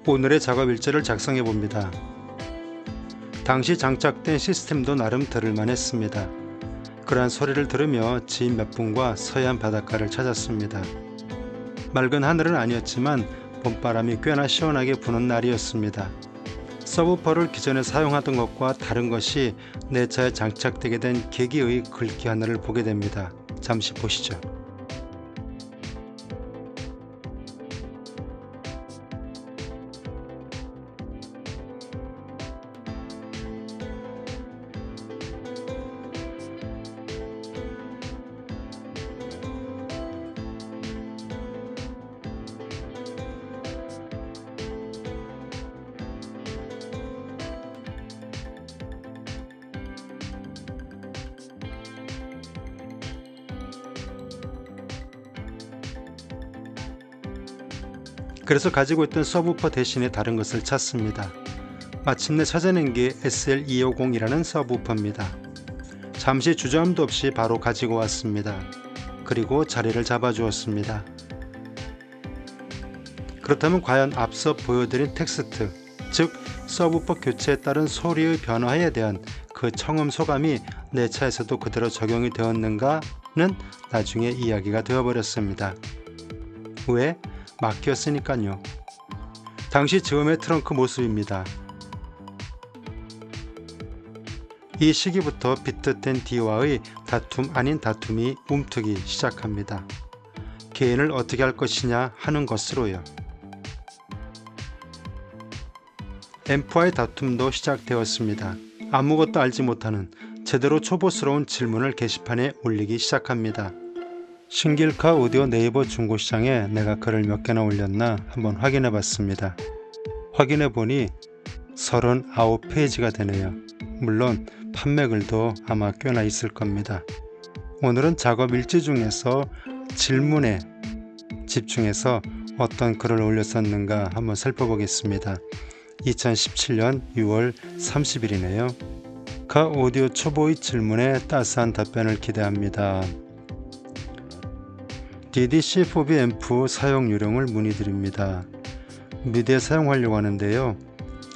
오늘의 작업 일지를 작성해 봅니다. 당시 장착된 시스템도 나름 들을만 했습니다. 그러한 소리를 들으며 지인 몇 분과 서해안 바닷가를 찾았습니다. 맑은 하늘은 아니었지만 봄바람이 꽤나 시원하게 부는 날이었습니다. 서브우퍼를 기존에 사용하던 것과 다른 것이 내 차에 장착되게 된 계기의 글귀 하나를 보게 됩니다. 잠시 보시죠. 그래서 가지고 있던 서브우퍼 대신에 다른 것을 찾습니다. 마침내 찾아낸 게 SL250이라는 서브우퍼입니다. 잠시 주저함도 없이 바로 가지고 왔습니다. 그리고 자리를 잡아주었습니다. 그렇다면 과연 앞서 보여드린 텍스트, 즉 서브우퍼 교체에 따른 소리의 변화에 대한 그 청음 소감이 내 차에서도 그대로 적용이 되었는가는 나중에 이야기가 되어버렸습니다. 왜? 막혔으니까요. 당시 즈음의 트렁크 모습입니다. 이 시기부터 비트텐 D와의 다툼 아닌 다툼이 움트기 시작합니다. 개인을 어떻게 할 것이냐 하는 것으로요. 앰프와의 다툼도 시작되었습니다. 아무것도 알지 못하는 제대로 초보스러운 질문을 게시판에 올리기 시작합니다. 신길카 오디오 네이버 중고시장에 내가 글을 몇 개나 올렸나 한번 확인해 봤습니다. 확인해 보니 39페이지가 되네요. 물론 판매글도 아마 꽤나 있을 겁니다. 오늘은 작업 일지 중에서 질문에 집중해서 어떤 글을 올렸었는가 한번 살펴보겠습니다. 2017년 6월 30일이네요. 카 오디오 초보의 질문에 따스한 답변을 기대합니다. DDC4B 앰프 사용 요령을 문의드립니다. 미디에 사용하려고 하는데요.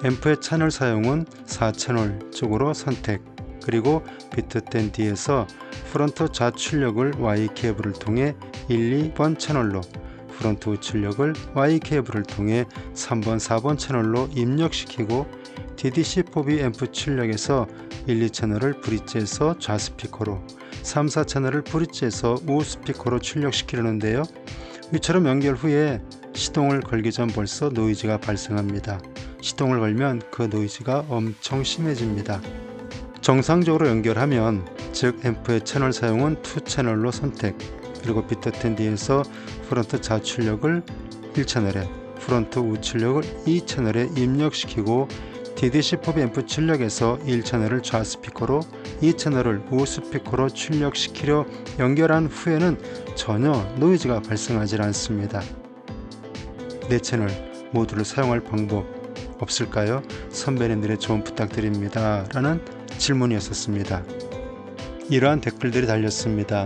앰프의 채널 사용은 4채널 쪽으로 선택, 그리고 비트텐 D에서 프론트 좌출력을 Y 케이블을 통해 1, 2번 채널로, 프론트 우출력을 Y 케이블을 통해 3번, 4번 채널로 입력시키고 DDC4B 앰프 출력에서 1, 2채널을 브릿지에서 좌스피커로, 3, 4채널을 브릿지에서 우스피커로 출력시키려는데요. 위처럼 연결 후에 시동을 걸기 전 벌써 노이즈가 발생합니다. 시동을 걸면 그 노이즈가 엄청 심해집니다. 정상적으로 연결하면, 즉 앰프의 채널 사용은 2채널로 선택, 그리고 비트텐 D에서 프론트 좌출력을 1채널에, 프론트 우출력을 2채널에 입력시키고 DDC4B 앰프 출력에서 1채널을 좌스피커로, 2채널을 우스피커로 출력시키려 연결한 후에는 전혀 노이즈가 발생하지 않습니다. 4채널 모두를 사용할 방법 없을까요? 선배님들의 조언 부탁드립니다. 라는 질문이었습니다. 이러한 댓글들이 달렸습니다.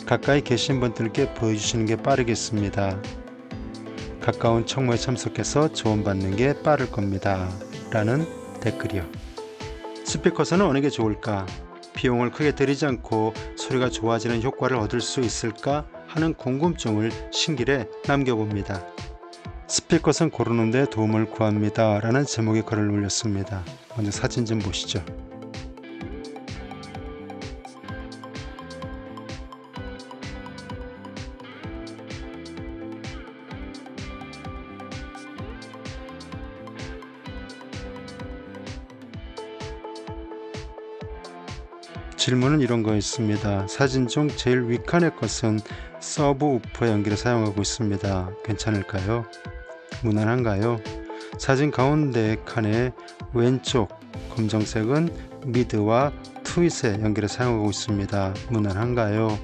가까이 계신 분들께 보여주시는 게 빠르겠습니다. 가까운 청모에 참석해서 조언받는 게 빠를 겁니다. 라는 댓글이요. 스피커선은 어느 게 좋을까? 비용을 크게 들이지 않고 소리가 좋아지는 효과를 얻을 수 있을까? 하는 궁금증을 신길에 남겨봅니다. 스피커선 고르는 데 도움을 구합니다. 라는 제목의 글을 올렸습니다. 먼저 사진 좀 보시죠. 질문은 이런 거였습니다. 사진 중 제일 윗칸의 것은 서브우퍼 연기를 사용하고 있습니다. 괜찮을까요? 무난한가요? 사진 가운데 칸의 왼쪽 검정색은 미드와 트윗의 연기를 사용하고 있습니다. 무난한가요?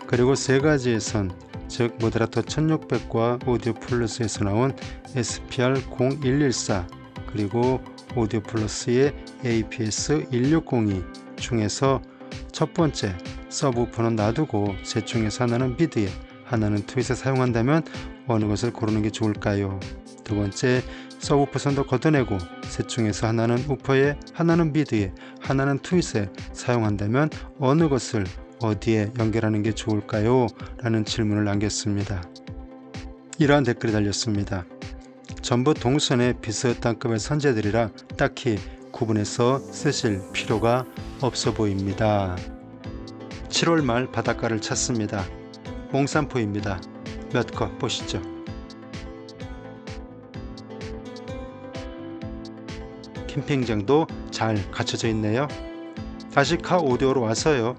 그리고 세 가지의 선, 즉 모데라터 1600과 오디오 플러스에서 나온 SPR0114, 그리고 오디오 플러스의 APS 1602 중에서 첫 번째 서브우퍼는 놔두고 셋 중에서 하나는 미드에, 하나는 트윗에 사용한다면 어느 것을 고르는 게 좋을까요? 두 번째, 서브우퍼선도 걷어내고 셋 중에서 하나는 우퍼에, 하나는 미드에, 하나는 트윗에 사용한다면 어느 것을 어디에 연결하는 게 좋을까요? 라는 질문을 남겼습니다. 이러한 댓글이 달렸습니다. 전부 동선에 비슷한 급의 선재들이라 딱히 구분해서 쓰실 필요가 없어 보입니다. 7월 말 바닷가를 찾습니다. 몽산포입니다. 몇 컷 보시죠. 캠핑장도 잘 갖춰져 있네요. 다시 카 오디오로 와서요.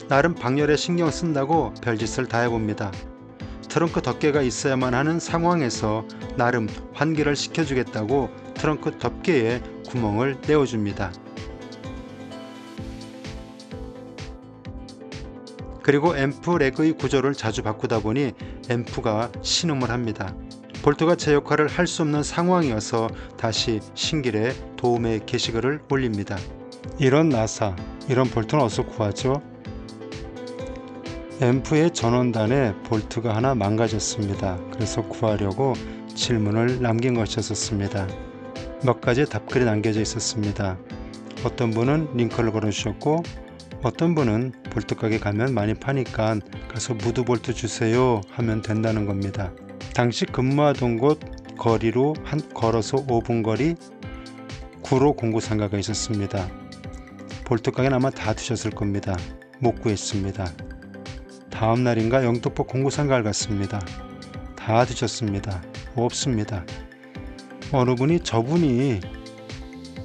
나름 방열에 신경 쓴다고 별짓을 다 해봅니다. 트렁크 덮개가 있어야만 하는 상황에서 나름 환기를 시켜주겠다고 트렁크 덮개에 구멍을 내어줍니다. 그리고 앰프 렉의 구조를 자주 바꾸다 보니 앰프가 신음을 합니다. 볼트가 제 역할을 할 수 없는 상황이어서 다시 신길에 도움의 게시글을 올립니다. 이런 나사, 이런 볼트는 어디서 구하죠? 앰프의 전원단에 볼트가 하나 망가졌습니다. 그래서 구하려고 질문을 남긴 것이었습니다. 몇 가지 답글이 남겨져 있었습니다. 어떤 분은 링크를 걸어주셨고, 어떤 분은 볼트 가게 가면 많이 파니까 가서 무드 볼트 주세요 하면 된다는 겁니다. 당시 근무하던 곳 거리로 걸어서 5분 거리 구로 공구상가가 있었습니다. 볼트 가게는 아마 다 드셨을 겁니다. 못 구했습니다. 다음 날인가 영등포 공구상가를 갔습니다. 다 드셨습니다. 없습니다. 어느 분이 저분이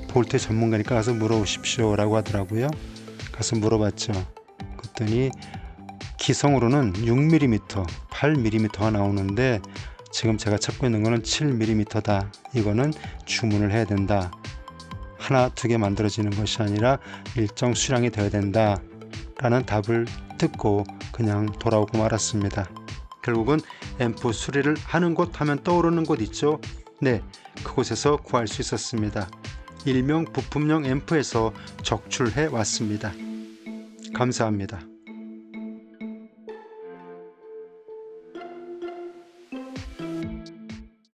볼트 전문가니까 가서 물어보십시오 라고 하더라고요. 가서 물어봤죠. 그랬더니 기성으로는 6mm, 8mm가 나오는데 지금 제가 찾고 있는 거는 7mm다. 이거는 주문을 해야 된다. 하나, 두 개 만들어지는 것이 아니라 일정 수량이 되어야 된다. 라는 답을 듣고 그냥 돌아오고 말았습니다. 결국은 앰프 수리를 하는 곳 하면 떠오르는 곳 있죠? 네, 그곳에서 구할 수 있었습니다. 일명 부품용 앰프에서 적출해 왔습니다. 감사합니다.